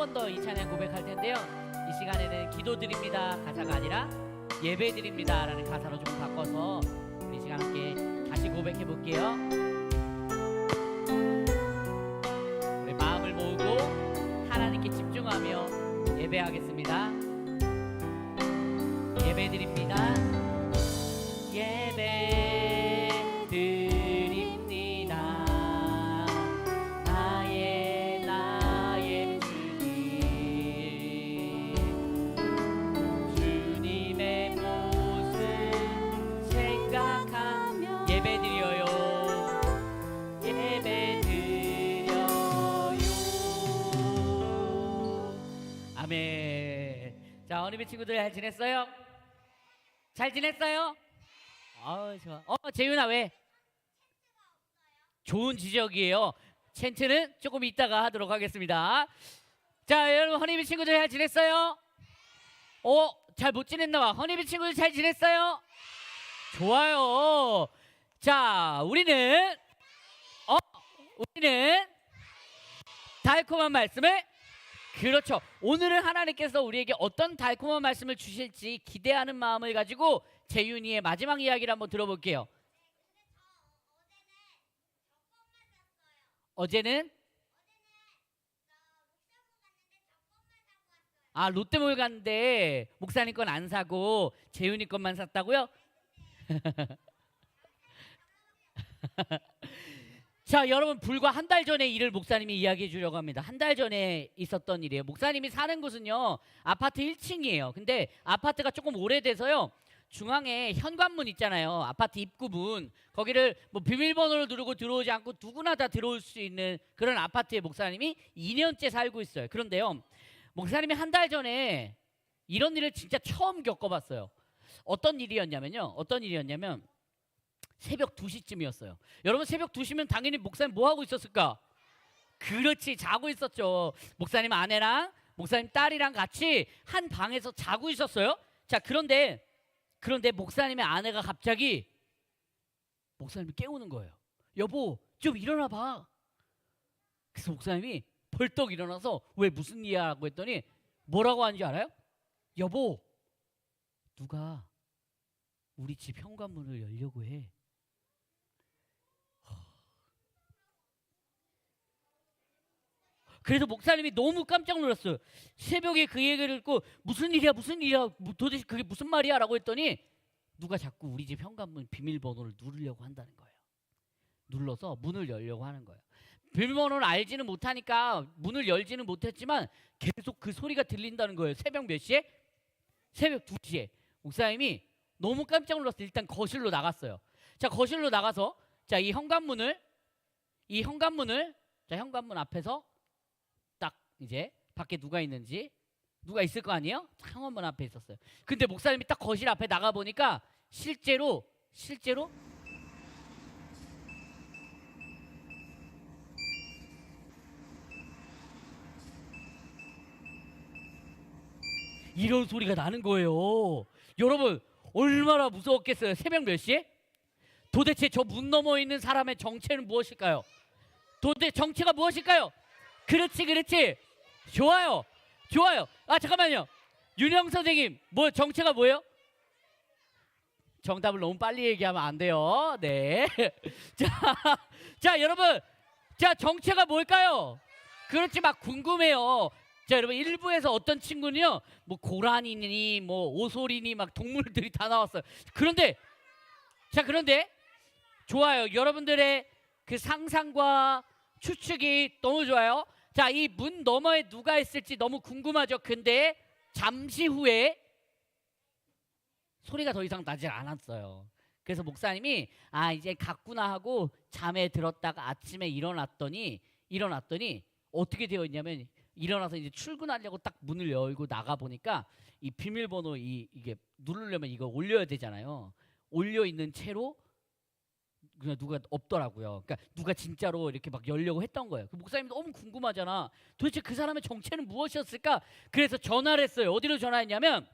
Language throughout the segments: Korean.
번 더 이 찬양 고백할 텐데요. 이 시간에는 기도드립니다 가사가 아니라 예배드립니다 라는 가사로 좀 바꿔서 우리 시간 함께 다시 고백해 볼게요. 우리 마음을 모으고 하나님께 집중하며 예배하겠습니다. 예배드립니다. 예배드립니다. 나의 주님, 주님의 모습 생각하며 예배드려요. 예배드려요. 아멘. 자, 어린이 친구들 잘 지냈어요? 잘 지냈어요? 좋아. 재윤아 왜? 좋은 지적이에요. 챈트는 조금 이따가 하도록 하겠습니다. 자, 여러분 허니비 친구들 잘 지냈어요? 잘 못 지냈나 봐. 허니비 친구들 잘 지냈어요? 좋아요. 자, 우리는 달콤한 말씀을, 그렇죠, 오늘은 하나님께서 우리에게 어떤 달콤한 말씀을 주실지 기대하는 마음을 가지고 재윤이의 마지막 이야기를 한번 들어볼게요. 어제는 롯데몰 갔는데 목사님 건 안 사고 재윤이 것만 샀다고요? 자, 여러분, 불과 한 달 전의 일을 목사님이 이야기해 주려고 합니다. 한 달 전에 있었던 일이에요. 목사님이 사는 곳은요 아파트 1층이에요. 근데 아파트가 조금 오래돼서요, 중앙에 현관문 있잖아요, 아파트 입구문, 거기를 뭐 비밀번호를 누르고 들어오지 않고 누구나 다 들어올 수 있는 그런 아파트에 목사님이 2년째 살고 있어요. 그런데요, 목사님이 한 달 전에 이런 일을 진짜 처음 겪어봤어요. 어떤 일이었냐면 새벽 2시쯤이었어요. 여러분, 새벽 2시면 당연히 목사님 뭐 하고 있었을까? 그렇지, 자고 있었죠. 목사님 아내랑 목사님 딸이랑 같이 한 방에서 자고 있었어요. 자, 그런데 목사님의 아내가 갑자기 목사님을 깨우는 거예요. 여보, 좀 일어나 봐. 그래서 목사님이 벌떡 일어나서 왜, 무슨 일이야? 라고 했더니 뭐라고 하는지 알아요? 여보, 누가 우리 집 현관문을 열려고 해. 그래서 목사님이 너무 깜짝 놀랐어요. 새벽에 그 얘기를 듣고 무슨 일이야 도대체 그게 무슨 말이야 라고 했더니 누가 자꾸 우리 집 현관문 비밀번호를 누르려고 한다는 거예요. 눌러서 문을 열려고 하는 거예요. 비밀번호를 알지는 못하니까 문을 열지는 못했지만 계속 그 소리가 들린다는 거예요. 새벽 몇 시에? 새벽 2시에. 목사님이 너무 깜짝 놀랐어요. 일단 거실로 나갔어요. 자, 거실로 나가서 자, 이 현관문을 자, 현관문 앞에서 딱 이제 밖에 누가 있는지, 누가 있을 거 아니에요? 현관문 앞에 있었어요. 근데 목사님이 딱 거실 앞에 나가 보니까 실제로 이런 소리가 나는 거예요. 여러분, 얼마나 무서웠겠어요. 새벽 몇 시에? 도대체 저 문 너머에 있는 사람의 정체는 무엇일까요? 도대체 정체가 무엇일까요? 그렇지. 좋아요. 잠깐만요. 윤영 선생님, 정체가 뭐예요? 정답을 너무 빨리 얘기하면 안 돼요. 네. 자, 여러분, 자, 정체가 뭘까요? 그렇지, 막 궁금해요. 자, 여러분, 일부에서 어떤 친구는요, 뭐 고라니니 뭐 오소리니 막 동물들이 다 나왔어요. 그런데 좋아요. 여러분들의 그 상상과 추측이 너무 좋아요. 자, 이 문 너머에 누가 있을지 너무 궁금하죠. 근데 잠시 후에 소리가 더 이상 나질 않았어요. 그래서 목사님이 이제 갔구나 하고 잠에 들었다가 아침에 일어났더니 어떻게 되어 있냐면, 일어나서 이제 출근하려고 딱 문을 열고 나가 보니까 이 비밀번호 이게 누르려면 이거 올려야 되잖아요. 올려 있는 채로 그냥 누가 없더라고요. 그러니까 누가 진짜로 이렇게 막 열려고 했던 거예요. 그 목사님 너무 궁금하잖아. 도대체 그 사람의 정체는 무엇이었을까? 그래서 전화를 했어요. 어디로 전화했냐면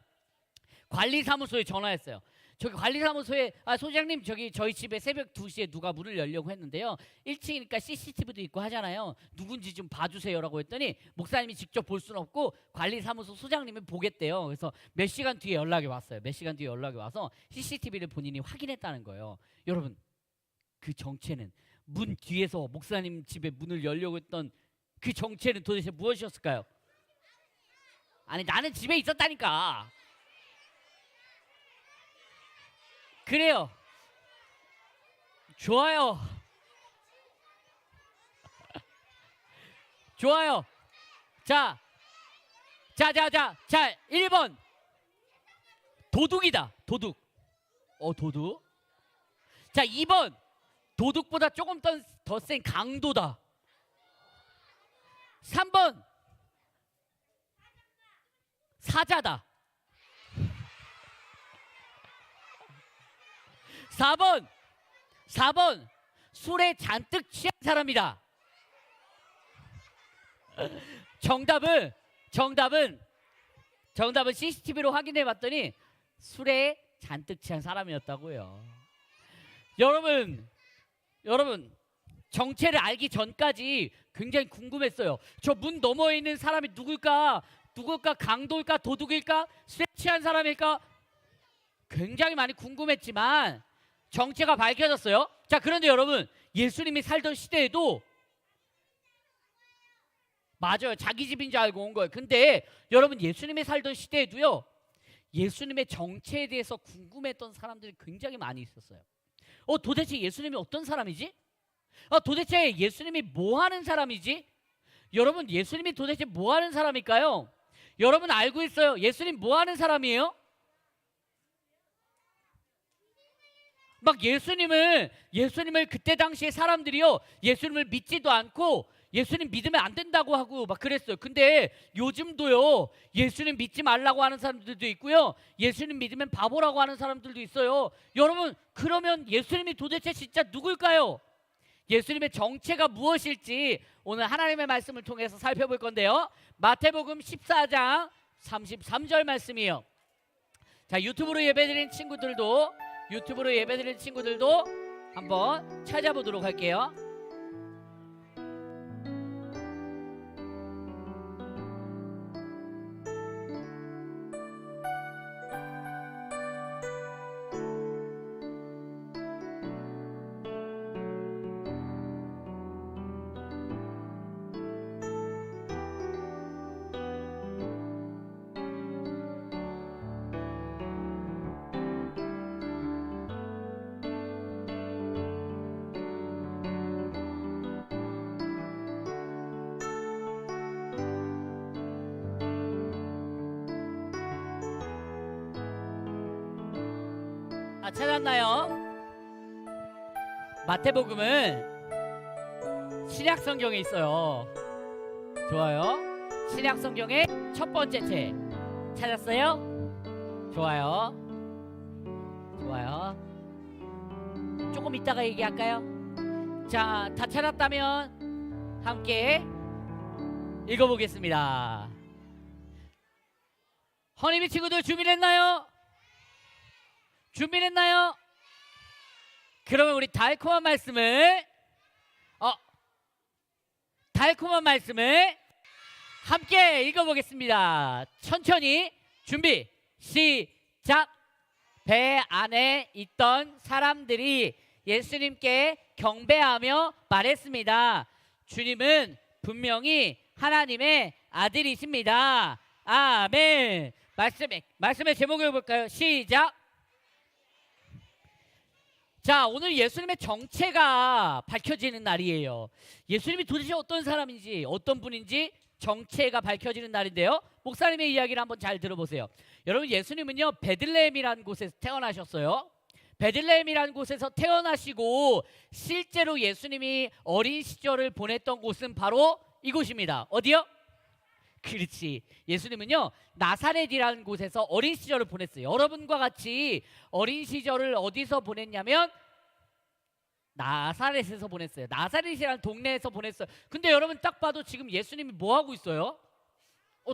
관리사무소에 전화했어요. 저기 관리사무소에 소장님 저기 저희 집에 새벽 2시에 누가 문을 열려고 했는데요. 1층이니까 CCTV도 있고 하잖아요. 누군지 좀 봐주세요라고 했더니 목사님이 직접 볼 수는 없고 관리사무소 소장님이 보겠대요. 그래서 몇 시간 뒤에 연락이 왔어요. 몇 시간 뒤에 연락이 와서 CCTV를 본인이 확인했다는 거예요. 여러분 그 정체는 문 뒤에서 목사님 집에 문을 열려고 했던 그 정체는 도대체 무엇이었을까요? 아니 나는 집에 있었다니까. 그래요. 좋아요. 좋아요. 자, 1번 도둑이다. 도둑. 도둑. 자, 2번 도둑보다 조금 더 센 강도다. 3번 사자다. 4번 술에 잔뜩 취한 사람이다. 정답은 CCTV로 확인해 봤더니 술에 잔뜩 취한 사람이었다고요. 여러분 정체를 알기 전까지 굉장히 궁금했어요. 저 문 너머에 있는 사람이 누굴까? 강도일까? 도둑일까? 술에 취한 사람일까? 굉장히 많이 궁금했지만 정체가 밝혀졌어요. 자, 그런데 여러분 예수님이 살던 시대에도 맞아요. 자기 집인 줄 알고 온 거예요. 근데 여러분 예수님이 살던 시대에도요. 예수님의 정체에 대해서 궁금했던 사람들이 굉장히 많이 있었어요. 도대체 예수님이 어떤 사람이지? 도대체 예수님이 뭐 하는 사람이지? 여러분 예수님이 도대체 뭐 하는 사람일까요? 여러분 알고 있어요. 예수님 뭐 하는 사람이에요? 막 예수님을 그때 당시에 사람들이요 예수님을 믿지도 않고 예수님 믿으면 안 된다고 하고 막 그랬어요. 근데 요즘도요 예수님 믿지 말라고 하는 사람들도 있고요 예수님 믿으면 바보라고 하는 사람들도 있어요. 여러분 그러면 예수님이 도대체 진짜 누굴까요? 예수님의 정체가 무엇일지 오늘 하나님의 말씀을 통해서 살펴볼 건데요. 마태복음 14장 33절 말씀이요. 자, 유튜브로 예배드리는 친구들도 한번 찾아보도록 할게요. 찾았나요? 마태복음은 신약 성경에 있어요. 좋아요. 신약 성경의 첫 번째 책 찾았어요? 좋아요. 조금 이따가 얘기할까요? 자, 다 찾았다면 함께 읽어보겠습니다. 허니비 친구들 준비됐나요? 그러면 우리 달콤한 말씀을 함께 읽어보겠습니다. 천천히 준비 시작. 배 안에 있던 사람들이 예수님께 경배하며 말했습니다. 주님은 분명히 하나님의 아들이십니다. 아멘. 말씀의 제목을 볼까요? 시작. 자, 오늘 예수님의 정체가 밝혀지는 날이에요. 예수님이 도대체 어떤 사람인지 어떤 분인지 정체가 밝혀지는 날인데요. 목사님의 이야기를 한번 잘 들어보세요. 여러분 예수님은요 베들레헴이라는 곳에서 태어나셨어요. 베들레헴이라는 곳에서 태어나시고 실제로 예수님이 어린 시절을 보냈던 곳은 바로 이곳입니다. 어디요? 그렇지. 예수님은요 나사렛이라는 곳에서 어린 시절을 보냈어요. 여러분과 같이 어린 시절을 어디서 보냈냐면 나사렛에서 보냈어요. 나사렛이라는 동네에서 보냈어요. 근데 여러분 딱 봐도 지금 예수님이 뭐 하고 있어요?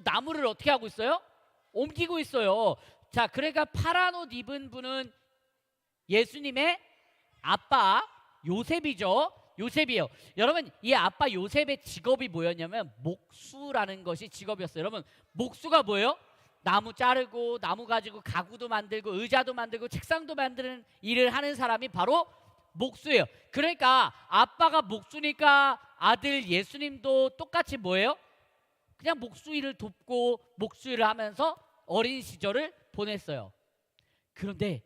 나무를 어떻게 하고 있어요? 옮기고 있어요. 자, 그러니까 파란 옷 입은 분은 예수님의 아빠 요셉이죠. 요셉이에요. 여러분, 이 아빠 요셉의 직업이 뭐였냐면 목수라는 것이 직업이었어요. 여러분, 목수가 뭐예요? 나무 자르고 나무 가지고 가구도 만들고 의자도 만들고 책상도 만드는 일을 하는 사람이 바로 목수예요. 그러니까 아빠가 목수니까 아들 예수님도 똑같이 뭐예요? 그냥 목수 일을 돕고 목수 일을 하면서 어린 시절을 보냈어요. 그런데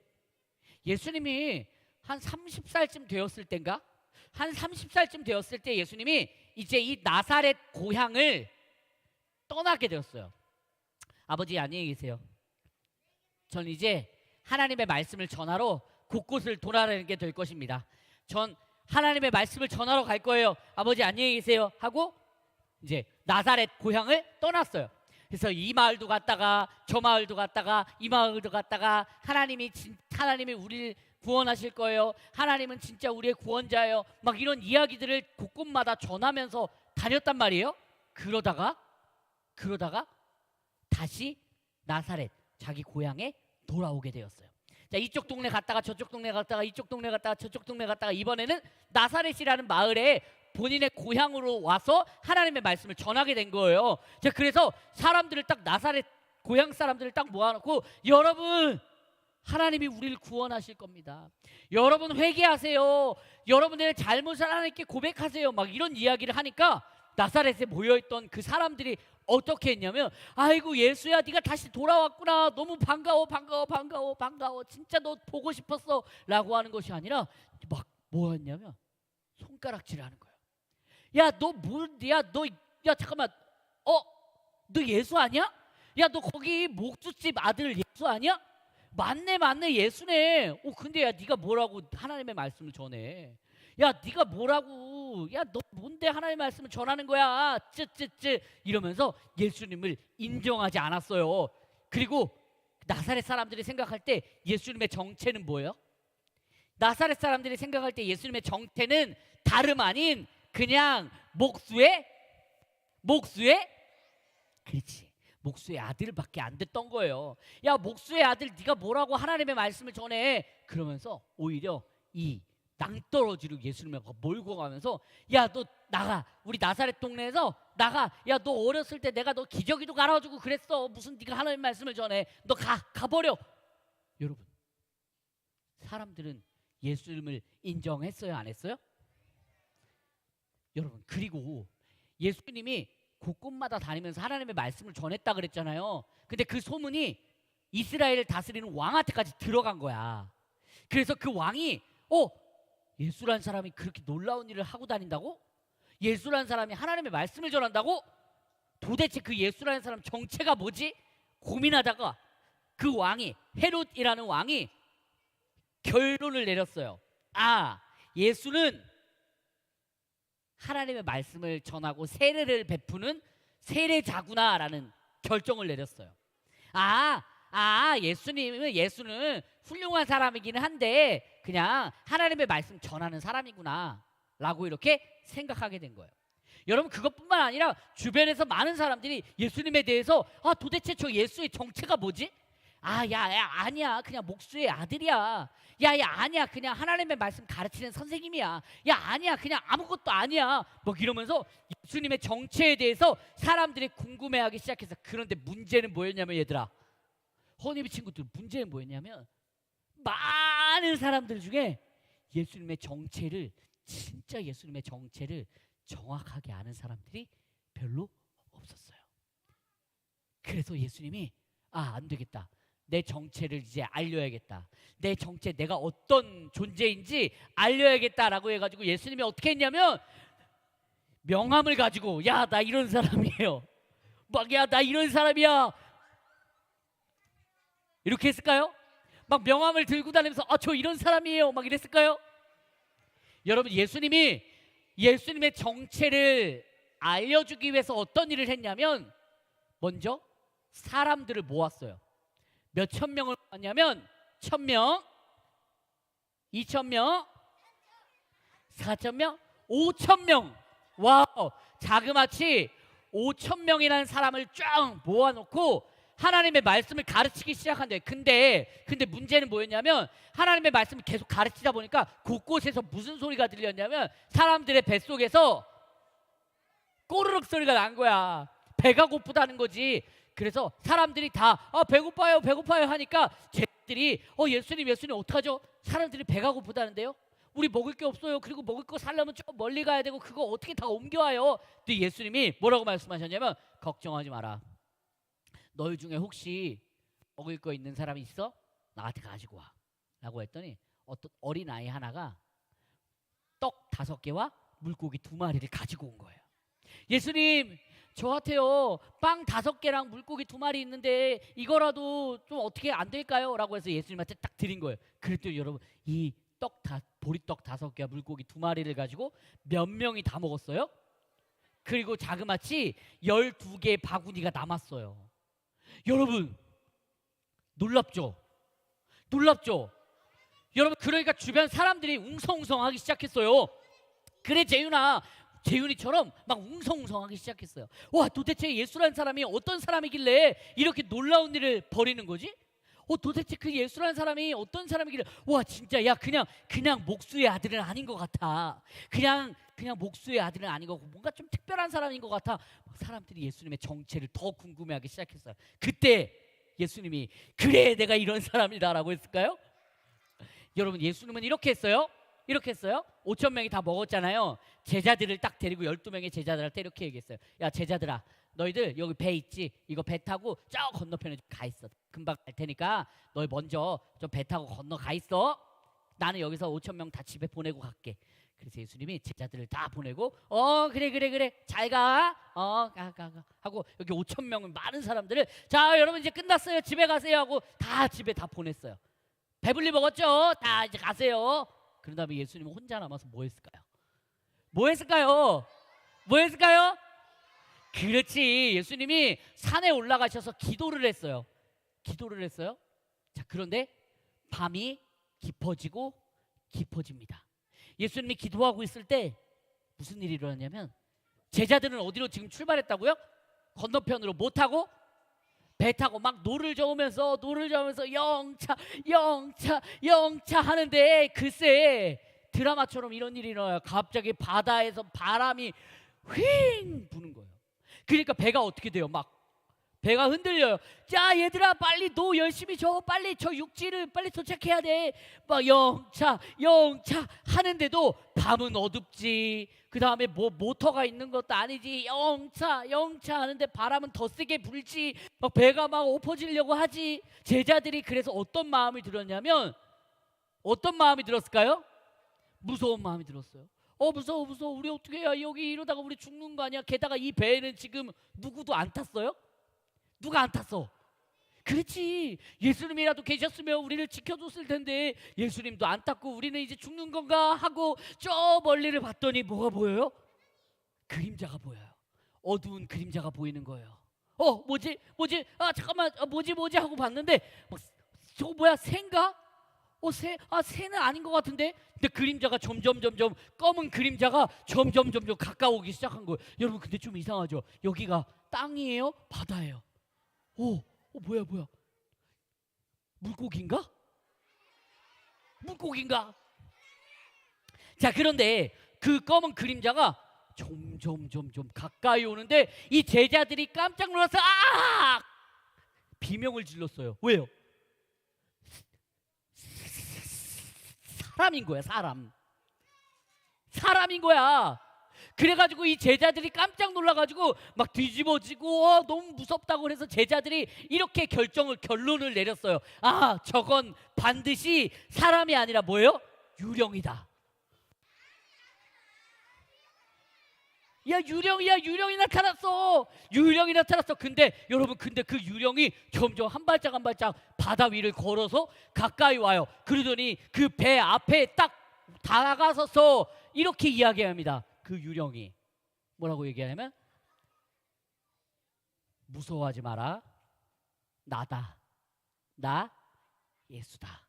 예수님이 한 30살쯤 되었을 때인가? 한 30살쯤 되었을 때 예수님이 이제 이 나사렛 고향을 떠나게 되었어요. 아버지 안녕히 계세요. 전 이제 하나님의 말씀을 전하러 곳곳을 돌아다니게 될 것입니다. 전 하나님의 말씀을 전하러 갈 거예요. 아버지 안녕히 계세요 하고 이제 나사렛 고향을 떠났어요. 그래서 이 마을도 갔다가 저 마을도 갔다가 이 마을도 갔다가 하나님이 우리를 구원하실 거예요. 하나님은 진짜 우리의 구원자예요. 막 이런 이야기들을 곳곳마다 전하면서 다녔단 말이에요. 그러다가 다시 나사렛 자기 고향에 돌아오게 되었어요. 자, 이쪽 동네 갔다가 저쪽 동네 갔다가 이쪽 동네 갔다가 저쪽 동네 갔다가 이번에는 나사렛이라는 마을에 본인의 고향으로 와서 하나님의 말씀을 전하게 된 거예요. 자, 그래서 사람들을 딱 나사렛 고향 사람들을 딱 모아놓고 여러분 하나님이 우리를 구원하실 겁니다. 여러분 회개하세요. 여러분들의 잘못을 하나님께 고백하세요. 막 이런 이야기를 하니까 나사렛에 모여있던 그 사람들이 어떻게 했냐면 아이고 예수야 네가 다시 돌아왔구나. 너무 반가워. 진짜 너 보고 싶었어. 라고 하는 것이 아니라 막 뭐였냐면 손가락질하는 거예요. 야 너 뭐야 야 잠깐만 너 예수 아니야? 야 너 거기 목수집 아들 예수 아니야? 맞네 예수네. 근데 야 네가 뭐라고 하나님의 말씀을 전해? 야 네가 뭐라고? 야 너 뭔데 하나님의 말씀을 전하는 거야? 쯔 이러면서 예수님을 인정하지 않았어요. 그리고 나사렛 사람들이 생각할 때 예수님의 정체는 뭐예요? 나사렛 사람들이 생각할 때 예수님의 정체는 다름 아닌 그냥 목수의 그렇지. 목수의 아들밖에 안 됐던 거예요. 야 목수의 아들 네가 뭐라고 하나님의 말씀을 전해? 그러면서 오히려 이 낭떠러지로 예수님을 몰고 가면서 야 너 나가. 우리 나사렛 동네에서 나가. 야 너 어렸을 때 내가 너 기저귀도 갈아주고 그랬어. 무슨 네가 하나님의 말씀을 전해. 너 가버려. 여러분 사람들은 예수님을 인정했어요 안 했어요? 여러분 그리고 예수님이 곳곳마다 다니면서 하나님의 말씀을 전했다 그랬잖아요. 근데 그 소문이 이스라엘을 다스리는 왕한테까지 들어간 거야. 그래서 그 왕이 예수란 사람이 그렇게 놀라운 일을 하고 다닌다고? 예수란 사람이 하나님의 말씀을 전한다고? 도대체 그 예수라는 사람 정체가 뭐지? 고민하다가 그 왕이 헤롯이라는 왕이 결론을 내렸어요. 예수는 하나님의 말씀을 전하고 세례를 베푸는 세례자구나라는 결정을 내렸어요. 예수는 훌륭한 사람이기는 한데 그냥 하나님의 말씀 전하는 사람이구나 라고 이렇게 생각하게 된 거예요. 여러분 그것뿐만 아니라 주변에서 많은 사람들이 예수님에 대해서 도대체 저 예수의 정체가 뭐지? 아니야 그냥 목수의 아들이야. 아니야 그냥 하나님의 말씀 가르치는 선생님이야. 아니야 그냥 아무것도 아니야. 막 이러면서 예수님의 정체에 대해서 사람들이 궁금해하기 시작해서. 그런데 문제는 뭐였냐면 얘들아 허니비 친구들 문제는 뭐였냐면 많은 사람들 중에 예수님의 정체를 진짜 예수님의 정체를 정확하게 아는 사람들이 별로 없었어요. 그래서 예수님이 안 되겠다. 내 정체를 이제 알려야겠다. 내 정체 내가 어떤 존재인지 알려야겠다라고 해가지고 예수님이 어떻게 했냐면 명함을 가지고 나 이런 사람이에요. 막 나 이런 사람이야. 이렇게 했을까요? 막 명함을 들고 다니면서 저 이런 사람이에요. 막 이랬을까요? 여러분 예수님이 예수님의 정체를 알려주기 위해서 어떤 일을 했냐면 먼저 사람들을 모았어요. 몇천 명을 모았냐면 1,000명, 2,000명, 4,000명, 5,000명. 와우, 자그마치 5,000명이라는 사람을 쫙 모아놓고 하나님의 말씀을 가르치기 시작한대. 근데 문제는 뭐였냐면 하나님의 말씀을 계속 가르치다 보니까 곳곳에서 무슨 소리가 들렸냐면 사람들의 뱃속에서 꼬르륵 소리가 난 거야. 배가 고프다는 거지. 그래서 사람들이 다 배고파요 배고파요 하니까 쟤들이 예수님 어떡하죠? 사람들이 배가 고프다는데요? 우리 먹을 게 없어요. 그리고 먹을 거 살려면 좀 멀리 가야 되고 그거 어떻게 다 옮겨와요? 또 예수님이 뭐라고 말씀하셨냐면 걱정하지 마라. 너희 중에 혹시 먹을 거 있는 사람이 있어? 나한테 가지고 와 라고 했더니 어떤 어린아이 하나가 떡 5개와 물고기 2마리를 가지고 온 거예요. 예수님 저한테요 빵 5개랑 물고기 2마리 있는데 이거라도 좀 어떻게 안 될까요? 라고 해서 예수님한테 딱 드린 거예요. 그랬더니 여러분 이 보리떡 5개와 물고기 2마리를 가지고 몇 명이 다 먹었어요? 그리고 자그마치 12개의 바구니가 남았어요. 여러분 놀랍죠? 여러분 그러니까 주변 사람들이 웅성웅성하기 시작했어요. 그래 재윤이처럼 막 웅성웅성하기 시작했어요. 와 도대체 예수라는 사람이 어떤 사람이길래 이렇게 놀라운 일을 벌이는 거지? 도대체 그 예수라는 사람이 어떤 사람이길래 와 진짜 야 그냥 목수의 아들은 아닌 것 같아. 그냥 목수의 아들은 아닌 거고 뭔가 좀 특별한 사람인 것 같아. 사람들이 예수님의 정체를 더 궁금해하기 시작했어요. 그때 예수님이 그래 내가 이런 사람이다라고 했을까요? 여러분 예수님은 이렇게 했어요. 5천 명이 다 먹었잖아요. 제자들을 딱 데리고 12명의 제자들한테 이렇게 얘기했어요. 야 제자들아 너희들 여기 배 있지? 이거 배 타고 저 건너편에 좀 가 있어. 금방 갈 테니까 너희 먼저 좀 배 타고 건너가 있어. 나는 여기서 5천 명 다 집에 보내고 갈게. 그래서 예수님이 제자들을 다 보내고 그래 잘 가. 가 하고 여기 5천 명은 많은 사람들을 자 여러분 이제 끝났어요. 집에 가세요 하고 다 집에 다 보냈어요. 배불리 먹었죠? 다 이제 가세요. 그런 다음에 예수님은 혼자 남아서 뭐 했을까요? 그렇지. 예수님이 산에 올라가셔서 기도를 했어요. 자 그런데 밤이 깊어집니다. 예수님이 기도하고 있을 때 무슨 일이 일어났냐면 제자들은 어디로 지금 출발했다고요? 건너편으로 뭐 타고? 배 타고 막 노를 저으면서 영차 하는데 글쎄 드라마처럼 이런 일이 일어나요. 갑자기 바다에서 바람이 휘잉 부는 거예요. 그러니까 배가 어떻게 돼요? 막 배가 흔들려요. 자 얘들아 빨리 노 열심히 저 빨리 저 육지를 빨리 도착해야 돼. 막 영차 하는데도 밤은 어둡지. 그 다음에 뭐 모터가 있는 것도 아니지. 영차 하는데 바람은 더 세게 불지. 막 배가 막 엎어지려고 하지. 제자들이 그래서 어떤 마음이 들었냐면 어떤 마음이 들었을까요? 무서운 마음이 들었어요. 무서워 우리 어떻게 해야 여기 이러다가 우리 죽는 거 아니야. 게다가 이 배에는 지금 누구도 안 탔어요? 누가 안 탔어? 그렇지. 예수님이라도 계셨으면 우리를 지켜줬을 텐데 예수님도 안 탔고 우리는 이제 죽는 건가 하고 저 멀리를 봤더니 뭐가 보여요? 그림자가 보여요. 어두운 그림자가 보이는 거예요. 뭐지? 잠깐만 뭐지 하고 봤는데 저거 뭐야 새인가? 새는 아닌 것 같은데. 근데 그림자가 점점 검은 그림자가 점점 가까워오기 시작한 거예요. 여러분 근데 좀 이상하죠? 여기가 땅이에요? 바다예요? 뭐야? 물고기인가? 자 그런데 그 검은 그림자가 점점 가까이 오는데 이 제자들이 깜짝 놀라서 비명을 질렀어요. 왜요? 사람인 거야. 그래가지고 이 제자들이 깜짝 놀라가지고 막 뒤집어지고 너무 무섭다고 그래서 제자들이 이렇게 결론을 내렸어요. 저건 반드시 사람이 아니라 뭐예요? 유령이다. 야 유령이 나타났어. 근데 여러분 그 유령이 점점 한 발짝 바다 위를 걸어서 가까이 와요. 그러더니 그 배 앞에 딱 다가서서 이렇게 이야기합니다. 그 유령이 뭐라고 얘기하냐면 무서워하지 마라. 나다. 나 예수다.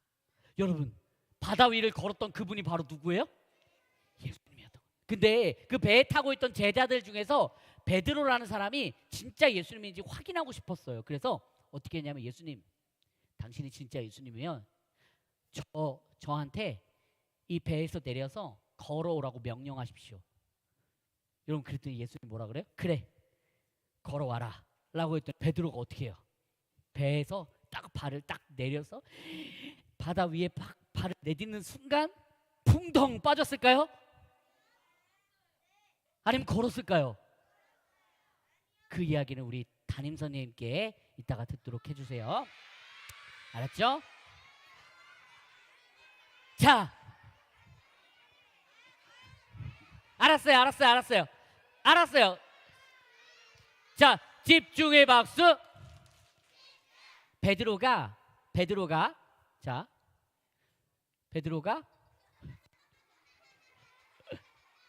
여러분 바다 위를 걸었던 그분이 바로 누구예요? 예수님이었던 거예요. 근데 그 배에 타고 있던 제자들 중에서 베드로라는 사람이 진짜 예수님인지 확인하고 싶었어요. 그래서 어떻게 했냐면 예수님, 당신이 진짜 예수님이면 저한테 이 배에서 내려서 걸어오라고 명령하십시오. 여러분 그랬더니 예수님 뭐라 그래요? 그래 걸어와라 라고 했더니 베드로가 어떻게 해요? 배에서 딱 발을 딱 내려서 바다 위에 발을 내딛는 순간 풍덩 빠졌을까요? 아니면 걸었을까요? 그 이야기는 우리 담임 선생님께 이따가 듣도록 해주세요. 알았죠? 자, 알았어요. 자, 집중의 박수. 베드로가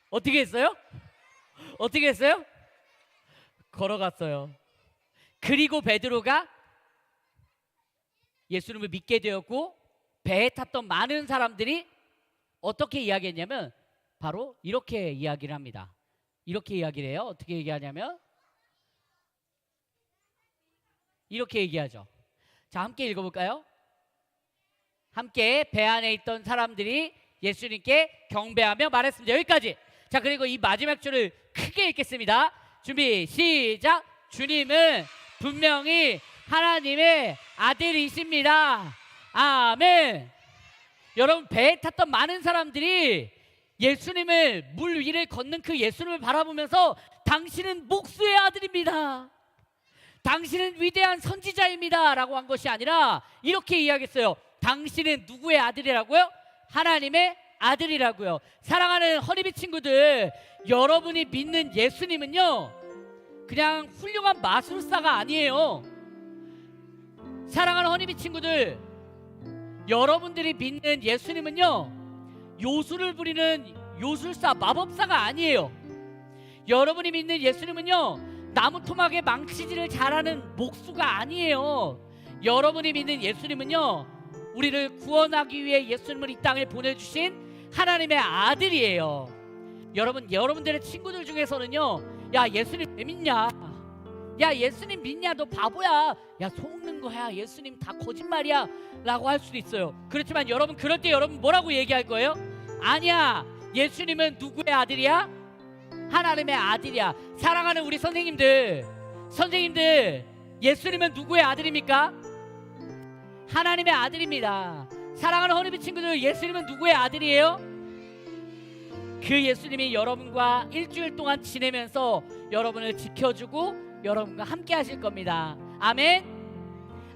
어떻게 했어요? 걸어갔어요. 그리고 베드로가 예수님을 믿게 되었고 배에 탔던 많은 사람들이 어떻게 이야기했냐면 바로 이렇게 이야기를 합니다. 이렇게 이야기를 해요. 어떻게 얘기하냐면 이렇게 얘기하죠. 자, 함께 읽어볼까요? 함께 배 안에 있던 사람들이 예수님께 경배하며 말했습니다. 여기까지. 자, 그리고 이 마지막 줄을 크게 읽겠습니다. 준비 시작. 주님은 분명히 하나님의 아들이십니다. 아멘. 여러분 배에 탔던 많은 사람들이 예수님을 물 위를 걷는 그 예수님을 바라보면서 당신은 목수의 아들입니다, 당신은 위대한 선지자입니다 라고 한 것이 아니라 이렇게 이야기했어요. 당신은 누구의 아들이라고요? 하나님의 아들이라고요. 사랑하는 허니비 친구들, 여러분이 믿는 예수님은요 그냥 훌륭한 마술사가 아니에요. 사랑하는 허니비 친구들, 여러분들이 믿는 예수님은요 요술을 부리는 요술사, 마법사가 아니에요. 여러분이 믿는 예수님은요 나무 토막에 망치질을 잘하는 목수가 아니에요. 여러분이 믿는 예수님은요 우리를 구원하기 위해 예수님을 이 땅에 보내주신 하나님의 아들이에요. 여러분들의 친구들 중에서는요, 야 예수님 왜 믿냐, 야 예수님 믿냐, 너 바보야, 야 속는 거야, 예수님 다 거짓말이야 라고 할 수도 있어요. 그렇지만 여러분 그럴 때 여러분 뭐라고 얘기할 거예요? 아니야, 예수님은 누구의 아들이야? 하나님의 아들이야. 사랑하는 우리 선생님들, 예수님은 누구의 아들입니까? 하나님의 아들입니다. 사랑하는 허니비 친구들, 예수님은 누구의 아들이에요? 그 예수님이 여러분과 일주일 동안 지내면서 여러분을 지켜주고 여러분과 함께 하실 겁니다. 아멘.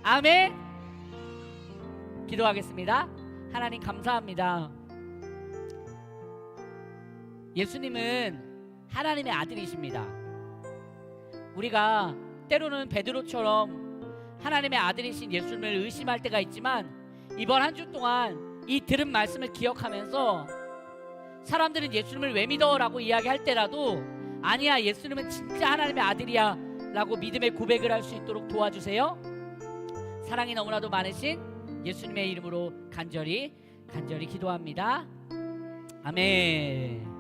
아멘. 기도하겠습니다. 하나님 감사합니다. 예수님은 하나님의 아들이십니다. 우리가 때로는 베드로처럼 하나님의 아들이신 예수님을 의심할 때가 있지만 이번 한 주 동안 이 들은 말씀을 기억하면서 사람들은 예수님을 왜 믿어? 라고 이야기할 때라도 아니야, 예수님은 진짜 하나님의 아들이야 라고 믿음의 고백을 할 수 있도록 도와주세요. 사랑이 너무나도 많으신 예수님의 이름으로 간절히 기도합니다. 아멘.